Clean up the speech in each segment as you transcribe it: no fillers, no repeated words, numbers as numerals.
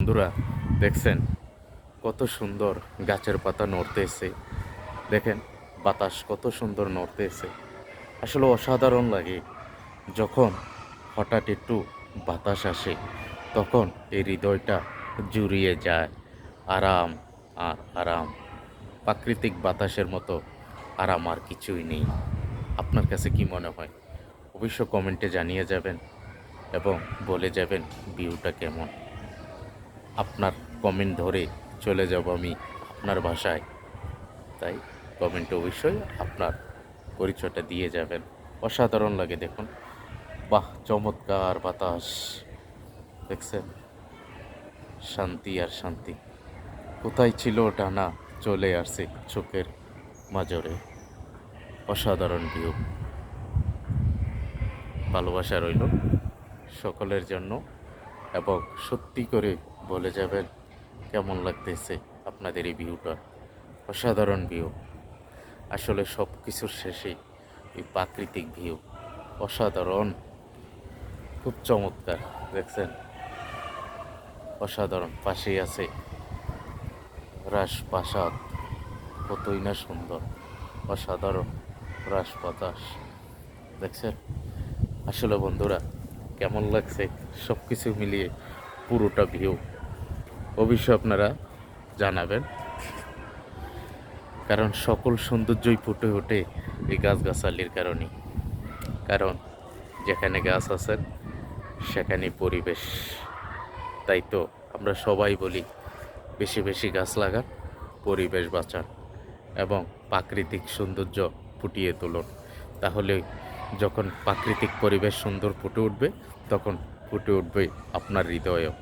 বন্ধুরা, দেখছেন কত সুন্দর গাছের পাতা নড়তেছে। দেখেন বাতাস কত সুন্দর নড়তেছে। আসলে অসাধারণ লাগে যখন হঠাৎ একটু বাতাস আসে, তখন এই হৃদয়টা জুড়িয়ে যায়। আরাম আর আরাম। প্রাকৃতিক বাতাসের মতো আরাম আর কিছুই নেই। আপনার কাছে কি মনে হয়? অবশ্য কমেন্টে জানিয়ে যাবেন এবং বলে যাবেন ভিউটা কেমন। আপনার কমেন্ট ধরে চলে যাব আমি আপনার ভাষায়। তাই কমেন্টে অবশ্যই আপনার পরিচয়টা দিয়ে যাবেন। অসাধারণ লাগে দেখুন। বাহ, চমৎকার বাতাস। দেখছেন? শান্তি আর শান্তি। কোথায় ছিল ওটা না, চলে আসছে চোখের মাঝরে। অসাধারণ ভিউ। ভালোবাসা রইল সকলের জন্য এবং সত্যি করে বলে যাবেন কেমন লাগতেছে আপনাদের এই ভিউটা। অসাধারণ ভিউ। আসলে সব কিছুর শেষে এই প্রাকৃতিক ভিউ অসাধারণ, খুব চমৎকার। দেখছেন? অসাধারণ। পাশেই আছে রাজপ্রাসাদ, কতই না সুন্দর। অসাধারণ রাজবাতাস। দেখছেন? আসলে বন্ধুরা, কেমন লাগছে সব কিছু মিলিয়ে পুরোটা ভিউ অবশ্যই আপনারা জানাবেন। কারণ সকল সৌন্দর্যই ফুটে ওঠে এই গাছগাছালির কারণেই। কারণ যেখানে গাছ আছে সেখানে পরিবেশ। তাই তো আমরা সবাই বলি বেশি বেশি গাছ লাগান, পরিবেশ বাঁচান এবং প্রাকৃতিক সৌন্দর্য ফুটিয়ে তুলুন। তাহলে যখন প্রাকৃতিক পরিবেশ সুন্দর ফুটে উঠবে, তখন ফুটে উঠবে আপনার হৃদয়েও,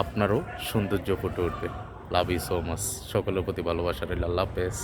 আপনারও সৌন্দর্য ফুটে উঠবে। Love you so much. সকলের প্রতি ভালোবাসা রইল। আল্লাহ হাফেজ।